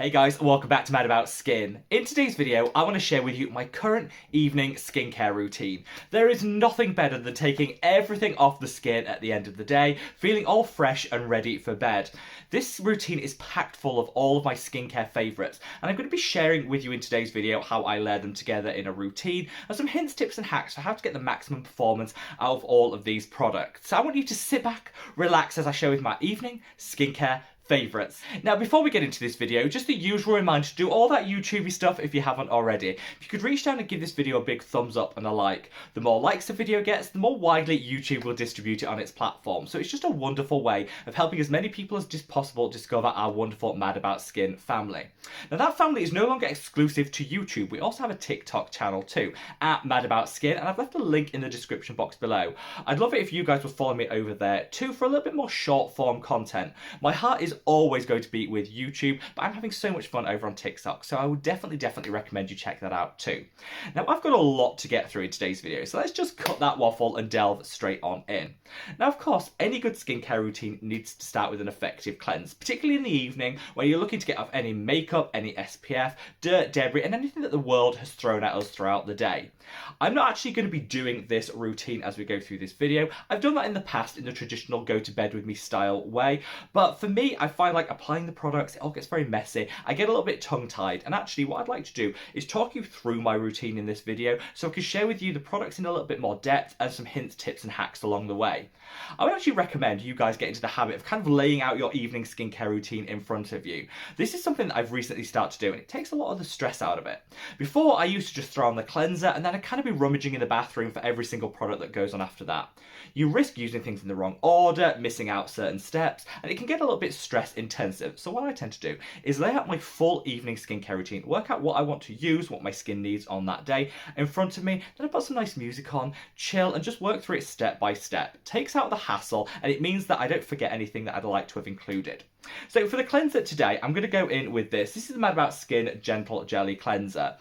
Hey guys, welcome back to Mad About Skin. In today's video, I want to share with you my current evening skincare routine. There is nothing better than taking everything off the skin at the end of the day, feeling all fresh and ready for bed. This routine is packed full of all of my skincare favourites, and I'm going to be sharing with you in today's video how I layer them together in a routine, and some hints, tips and hacks for how to get the maximum performance out of all of these products. So I want you to sit back, relax as I share with my evening skincare favourites. Now, before we get into this video, just the usual reminder to do all that YouTubey stuff if you haven't already. If you could reach down and give this video a big thumbs up and a like. The more likes the video gets, the more widely YouTube will distribute it on its platform. So it's just a wonderful way of helping as many people as possible discover our wonderful Mad About Skin family. Now, that family is no longer exclusive to YouTube. We also have a TikTok channel too, at Mad About Skin, and I've left a link in the description box below. I'd love it if you guys would follow me over there too for a little bit more short form content. My heart is always going to be with YouTube, but I'm having so much fun over on TikTok, so I would definitely recommend you check that out too. Now, I've got a lot to get through in today's video, so let's just cut that waffle and delve straight on in. Now, of course, any good skincare routine needs to start with an effective cleanse, particularly in the evening when you're looking to get off any makeup, any SPF, dirt, debris, and anything that the world has thrown at us throughout the day. I'm not actually going to be doing this routine as we go through this video. I've done that in the past in the traditional go to bed with me style way, but for me, I find like applying the products, it all gets very messy. I get a little bit tongue-tied, and actually what I'd like to do is talk you through my routine in this video so I can share with you the products in a little bit more depth and some hints, tips and hacks along the way. I would actually recommend you guys get into the habit of kind of laying out your evening skincare routine in front of you. This is something that I've recently started to do, and it takes a lot of the stress out of it. Before, I used to just throw on the cleanser and then I'd kind of be rummaging in the bathroom for every single product that goes on after that. You risk using things in the wrong order, missing out certain steps, and it can get a little bit stress intensive. So what I tend to do is lay out my full evening skincare routine, work out what I want to use, what my skin needs on that day in front of me, then I put some nice music on, chill, and just work through it step by step. It takes out the hassle, and it means that I don't forget anything that I'd like to have included. So for the cleanser today, I'm going to go in with this. This is the Mad About Skin Gentle Jelly Cleanser.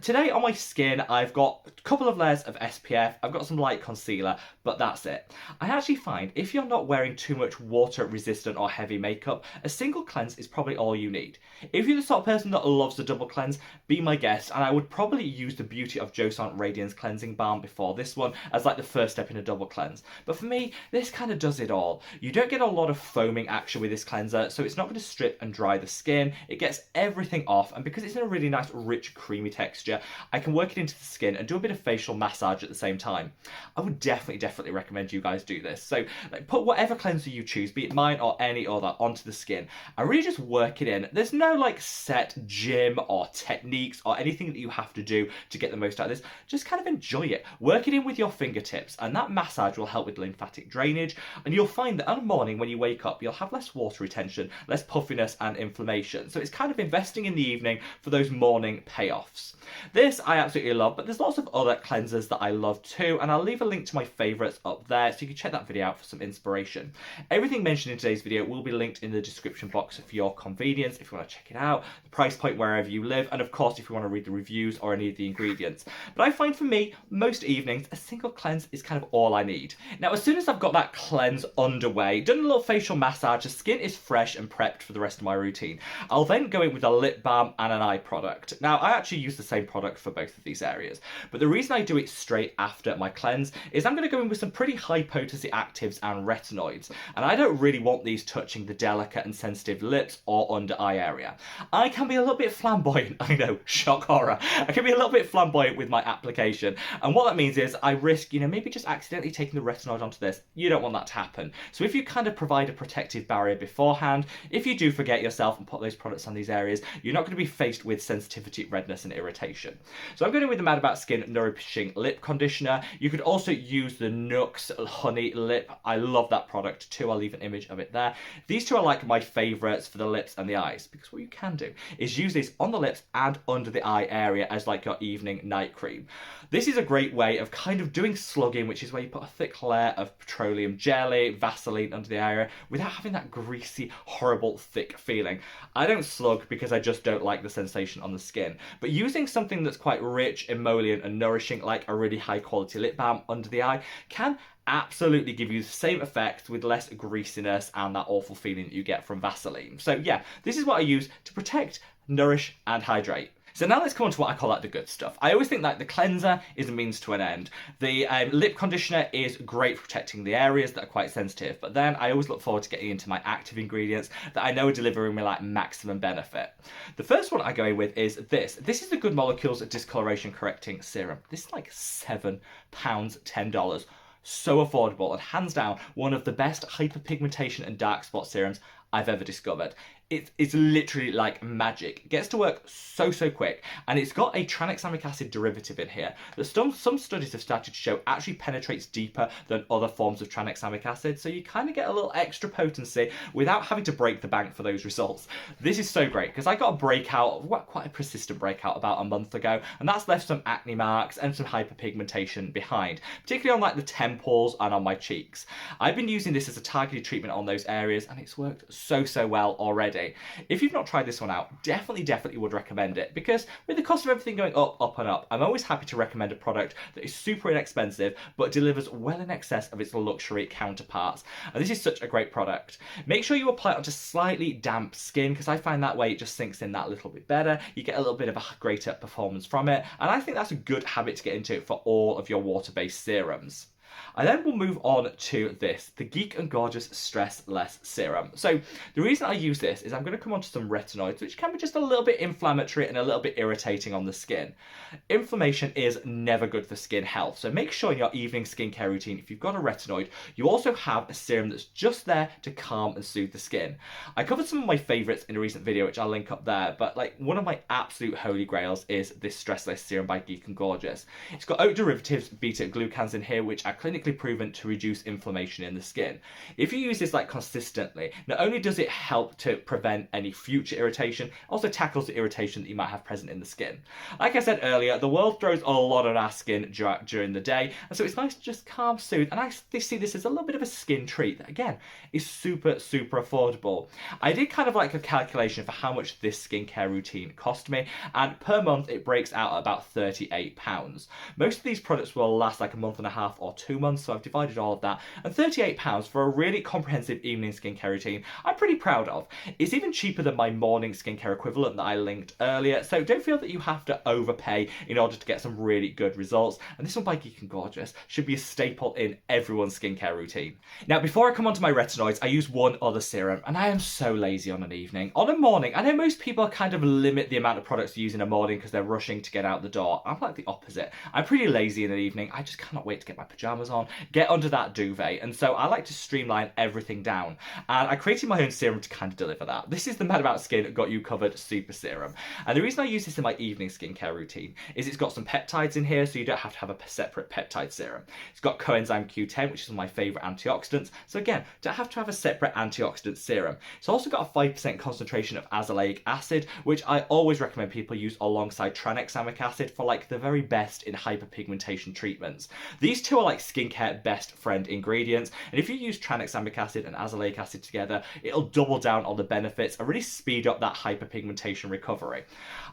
Today on my skin, I've got a couple of layers of SPF, I've got some light concealer, but that's it. I actually find if you're not wearing too much water resistant or heavy makeup, a single cleanse is probably all you need. If you're the sort of person that loves the double cleanse, be my guest, and I would probably use the Beauty of Joseon Radiance Cleansing Balm before this one as like the first step in a double cleanse. But for me, this kind of does it all. You don't get a lot of foaming action with this cleanser, so it's not going to strip and dry the skin. It gets everything off, and because it's in a really nice, rich, creamy texture, I can work it into the skin and do a bit of facial massage at the same time. I would definitely recommend you guys do this. So like, put whatever cleanser you choose, be it mine or any other, onto the skin and really just work it in. There's no like set gym or techniques or anything that you have to do to get the most out of this. Just kind of enjoy it. Work it in with your fingertips, and that massage will help with lymphatic drainage, and you'll find that on a morning when you wake up, you'll have less water retention, less puffiness and inflammation. So it's kind of investing in the evening for those morning payoffs. This I absolutely love, but there's lots of other cleansers that I love too, and I'll leave a link to my favourites up there so you can check that video out for some inspiration. Everything mentioned in today's video will be linked in the description box for your convenience if you want to check it out, the price point wherever you live, and of course if you want to read the reviews or any of the ingredients. But I find for me, most evenings, a single cleanse is kind of all I need. Now, as soon as I've got that cleanse underway, done a little facial massage, the skin is fresh and prepped for the rest of my routine. I'll then go in with a lip balm and an eye product. Now, I actually use the same product for both of these areas, but the reason I do it straight after my cleanse is I'm going to go in with some pretty high potency actives and retinoids, and I don't really want these touching the delicate and sensitive lips or under eye area. I can be a little bit flamboyant, I know, shock horror. I can be a little bit flamboyant with my application, and what that means is I risk, maybe just accidentally taking the retinoid onto this. You don't want that to happen. So if you kind of provide a protective barrier beforehand, if you do forget yourself and put those products on these areas, you're not going to be faced with sensitivity, redness and irritation. So I'm going in with the Mad About Skin Nourishing Lip Conditioner. You could also use the Nux Honey Lip. I love that product too. I'll leave an image of it there. These two are like my favourites for the lips and the eyes, because what you can do is use this on the lips and under the eye area as like your evening night cream. This is a great way of kind of doing slugging, which is where you put a thick layer of petroleum jelly, Vaseline under the area without having that greasy waxy, horrible, thick feeling. I don't slug because I just don't like the sensation on the skin. But using something that's quite rich, emollient and nourishing, like a really high quality lip balm under the eye, can absolutely give you the same effect with less greasiness and that awful feeling that you get from Vaseline. So yeah, this is what I use to protect, nourish and hydrate. So now let's come on to what I call like the good stuff. I always think that the cleanser is a means to an end. The lip conditioner is great for protecting the areas that are quite sensitive, but then I always look forward to getting into my active ingredients that I know are delivering me like maximum benefit. The first one I go in with is this. This is the Good Molecules Discoloration Correcting Serum. This is like £7, $10. So affordable and hands down one of the best hyperpigmentation and dark spot serums I've ever discovered. It's literally like magic. It gets to work so quick, and it's got a tranexamic acid derivative in here that some studies have started to show actually penetrates deeper than other forms of tranexamic acid, so you kind of get a little extra potency without having to break the bank for those results. This is so great because I got a breakout, quite a persistent breakout about a month ago, and that's left some acne marks and some hyperpigmentation behind, particularly on like the temples and on my cheeks. I've been using this as a targeted treatment on those areas, and it's worked so well already. If you've not tried this one out, definitely would recommend it, because with the cost of everything going up and up, I'm always happy to recommend a product that is super inexpensive but delivers well in excess of its luxury counterparts. And this is such a great product. Make sure you apply it onto slightly damp skin, because I find that way it just sinks in that little bit better. You get a little bit of a greater performance from it, and I think that's a good habit to get into for all of your water-based serums. I then will move on to this, the Geek and Gorgeous Stress Less Serum. So the reason I use this is I'm going to come on to some retinoids, which can be just a little bit inflammatory and a little bit irritating on the skin. Inflammation is never good for skin health, so make sure in your evening skincare routine, if you've got a retinoid, you also have a serum that's just there to calm and soothe the skin. I covered some of my favourites in a recent video, which I'll link up there, but like one of my absolute holy grails is this Stress Less Serum by Geek and Gorgeous. It's got oat derivatives, beta-glucans in here, which are clinically proven to reduce inflammation in the skin. If you use this like consistently, not only does it help to prevent any future irritation, it also tackles the irritation that you might have present in the skin. Like I said earlier, the world throws a lot at our skin during the day, and so it's nice to just calm, soothe, and I see this as a little bit of a skin treat that again is super affordable. I did kind of like a calculation for how much this skincare routine cost me, and per month it breaks out at about £38. Most of these products will last like a month and a half or 2 months, so I've divided all of that, and £38 for a really comprehensive evening skincare routine I'm pretty proud of. It's even cheaper than my morning skincare equivalent that I linked earlier, so don't feel that you have to overpay in order to get some really good results, and this one by Geek and Gorgeous should be a staple in everyone's skincare routine. Now before I come on to my retinoids, I use one other serum, and I am so lazy on an evening. On a morning, I know most people kind of limit the amount of products they use in a morning because they're rushing to get out the door. I'm like the opposite. I'm pretty lazy in an evening. I just cannot wait to get my pajamas on, get under that duvet, and so I like to streamline everything down, and I created my own serum to kind of deliver that. This is the Mad About Skin Got You Covered Super Serum, and the reason I use this in my evening skincare routine is it's got some peptides in here, so you don't have to have a separate peptide serum. It's got coenzyme Q10, which is one of my favourite antioxidants, so again, don't have to have a separate antioxidant serum. It's also got a 5% concentration of azelaic acid, which I always recommend people use alongside tranexamic acid for like the very best in hyperpigmentation treatments. These two are like skincare best friend ingredients, and if you use tranexamic acid and azelaic acid together, it'll double down on the benefits and really speed up that hyperpigmentation recovery.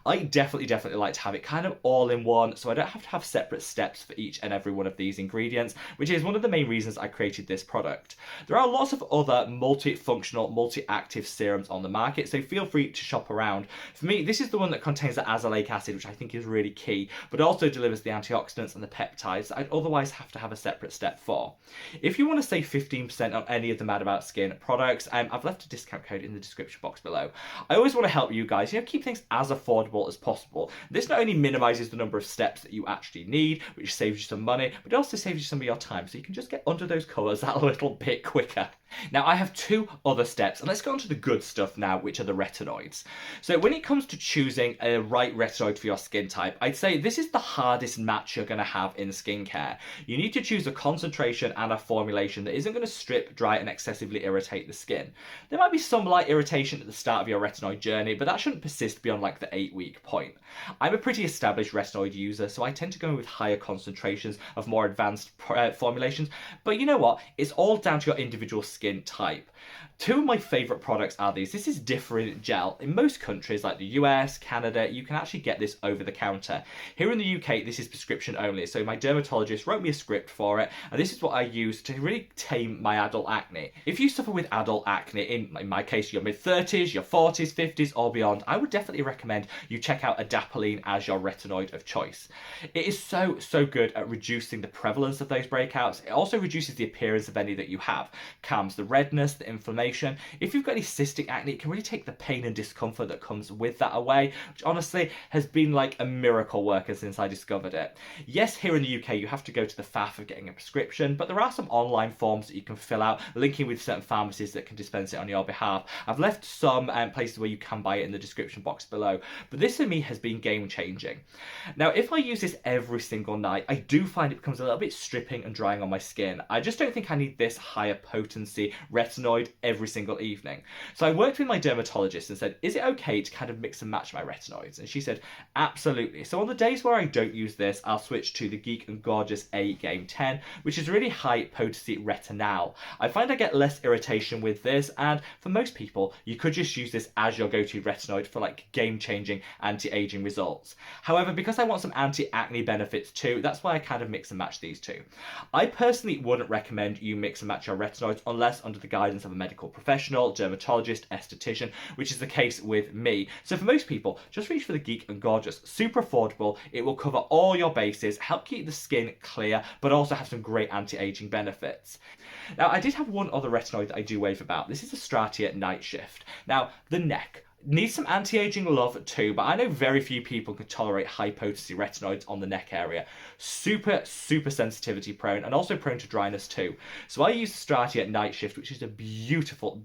I definitely like to have it kind of all in one, so I don't have to have separate steps for each and every one of these ingredients, which is one of the main reasons I created this product. There are lots of other multifunctional, multi-active serums on the market, so feel free to shop around. For me, this is the one that contains the azelaic acid, which I think is really key, but also delivers the antioxidants and the peptides that I'd otherwise have to have a separate step for. If you want to save 15% on any of the Mad About Skin products, I've left a discount code in the description box below. I always want to help you guys, keep things as affordable as possible. This not only minimises the number of steps that you actually need, which saves you some money, but it also saves you some of your time, so you can just get under those colours that little bit quicker. Now I have two other steps, and let's go on to the good stuff now, which are the retinoids. So when it comes to choosing a right retinoid for your skin type, I'd say this is the hardest match you're going to have in skincare. You need to choose a concentration and a formulation that isn't going to strip, dry, and excessively irritate the skin. There might be some light irritation at the start of your retinoid journey, but that shouldn't persist beyond like the 8-week point. I'm a pretty established retinoid user, so I tend to go with higher concentrations of more advanced formulations, but you know what? It's all down to your individual skin type. Two of my favourite products are these. This is Differin Gel. In most countries like the US, Canada, you can actually get this over the counter. Here in the UK, this is prescription only, so my dermatologist wrote me a script for it, and this is what I use to really tame my adult acne. If you suffer with adult acne, in my case, your mid-30s, your 40s, 50s, or beyond, I would definitely recommend you check out adapalene as your retinoid of choice. It is so good at reducing the prevalence of those breakouts. It also reduces the appearance of any that you have, calms the redness, the inflammation. If you've got any cystic acne, it can really take the pain and discomfort that comes with that away, which honestly has been like a miracle worker since I discovered it. Yes, here in the UK, you have to go to the faff of getting a prescription, but there are some online forms that you can fill out, linking with certain pharmacies that can dispense it on your behalf. I've left some places where you can buy it in the description box below, but this for me has been game changing. Now, if I use this every single night, I do find it becomes a little bit stripping and drying on my skin. I just don't think I need this higher potency retinoid every single evening. So I worked with my dermatologist and said, is it okay to kind of mix and match my retinoids? And she said, absolutely. So on the days where I don't use this, I'll switch to the Geek and Gorgeous A Game 10, which is really high potency retinol. I find I get less irritation with this, and for most people, you could just use this as your go-to retinoid for like game-changing anti-aging results. However, because I want some anti-acne benefits too, that's why I kind of mix and match these two. I personally wouldn't recommend you mix and match your retinoids unless under the guidance of a medical professional, dermatologist, esthetician, which is the case with me. So for most people, just reach for the Geek and Gorgeous. Super affordable, it will cover all your bases, help keep the skin clear, but also have some great anti-aging benefits. Now, I did have one other retinoid that I do rave about. This is the Stratia Night Shift. Now, the neck needs some anti-aging love too, but I know very few people can tolerate high potency retinoids on the neck area. Super sensitivity prone, and also prone to dryness too. So I use Stratia Night Shift, which is a beautiful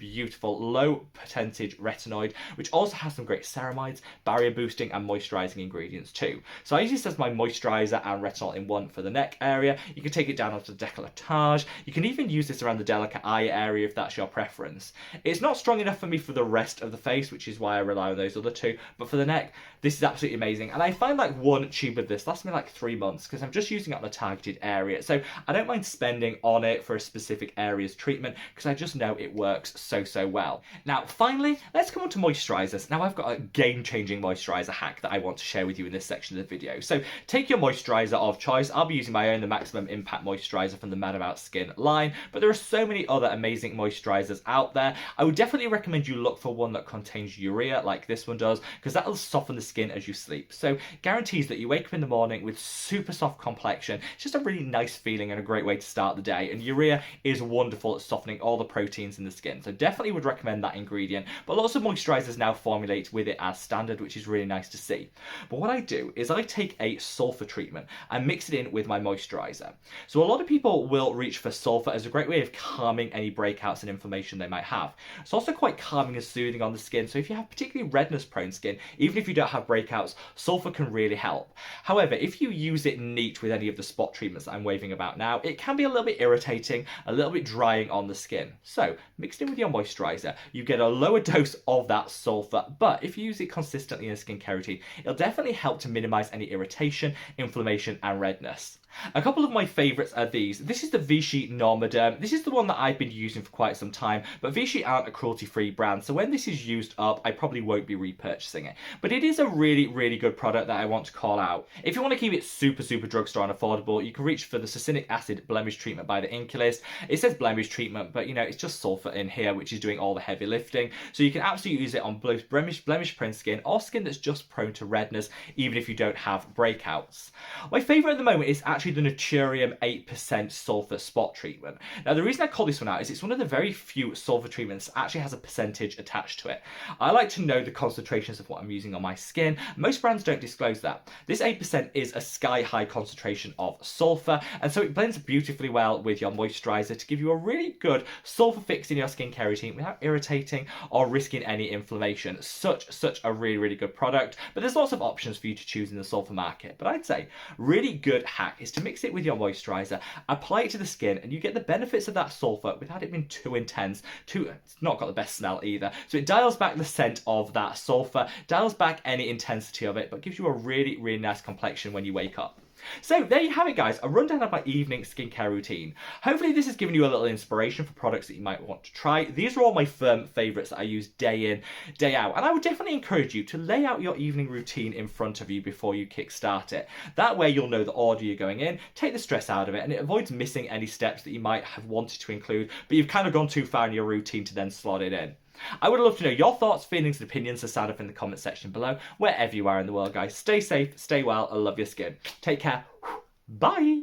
low percentage retinoid, which also has some great ceramides, barrier boosting and moisturizing ingredients too. So I use this as my moisturizer and retinol in one for the neck area. You can take it down onto the décolletage. You can even use this around the delicate eye area if that's your preference. It's not strong enough for me for the rest of the face, which is why I rely on those other two, but for the neck, this is absolutely amazing. And I find like one tube of this lasts me like 3 months because I'm just using it on a targeted area. So I don't mind spending on it for a specific area's treatment because I just know it works so well. Now, finally, let's come on to moisturizers. Now, I've got a game-changing moisturizer hack that I want to share with you in this section of the video. So take your moisturizer of choice. I'll be using my own, the Maximum Impact Moisturizer from the Mad About Skin line, but there are so many other amazing moisturizers out there. I would definitely recommend you look for one that contains urea like this one does, because that'll soften the skin as you sleep. So guarantees that you wake up in the morning with super soft complexion. It's just a really nice feeling and a great way to start the day, and urea is wonderful at softening all the proteins in the skin, so definitely would recommend that ingredient. But lots of moisturizers now formulate with it as standard, which is really nice to see. But what I do is I take a sulfur treatment and mix it in with my moisturizer. So a lot of people will reach for sulfur as a great way of calming any breakouts and inflammation they might have. It's also quite calming and soothing on the skin, so if you have particularly redness prone skin, even if you don't have breakouts, sulfur can really help. However, if you use it neat with any of the spot treatments that I'm waving about now, it can be a little bit irritating, a little bit drying on the skin. So mixed in with your moisturizer, you get a lower dose of that sulfur, but if you use it consistently in a skincare routine, it'll definitely help to minimize any irritation, inflammation and redness. A couple of my favourites are these. This is the Vichy Normaderm. This is the one that I've been using for quite some time, but Vichy aren't a cruelty-free brand, so when this is used up, I probably won't be repurchasing it. But it is a really good product that I want to call out. If you want to keep it super drugstore and affordable, you can reach for the Succinic Acid Blemish Treatment by the Inculist. It says blemish treatment, but you know, it's just sulfur in here, which is doing all the heavy lifting. So you can absolutely use it on both blemish-prone skin or skin that's just prone to redness, even if you don't have breakouts. My favourite at the moment is actually the Naturium 8% sulfur spot treatment. Now, the reason I call this one out is it's one of the very few sulfur treatments that actually has a percentage attached to it. I like to know the concentrations of what I'm using on my skin. Most brands don't disclose that. This 8% is a sky-high concentration of sulfur, and so it blends beautifully well with your moisturizer to give you a really good sulfur fix in your skincare routine without irritating or risking any inflammation. Such a really good product, but there's lots of options for you to choose in the sulfur market. But I'd say really good hack is is to mix it with your moisturizer, apply it to the skin, and you get the benefits of that sulfur without it being too intense. It's not got the best smell either. So it dials back the scent of that sulfur, dials back any intensity of it, but gives you a really, really nice complexion when you wake up. So there you have it, guys, a rundown of my evening skincare routine. Hopefully this has given you a little inspiration for products that you might want to try. These are all my firm favourites that I use day in, day out, and I would definitely encourage you to lay out your evening routine in front of you before you kickstart it. That way you'll know the order you're going in, take the stress out of it, and it avoids missing any steps that you might have wanted to include, but you've kind of gone too far in your routine to then slot it in. I would love to know your thoughts, feelings, and opinions, so sound off in the comment section below, wherever you are in the world, guys. Stay safe, stay well, and love your skin. Take care. Bye.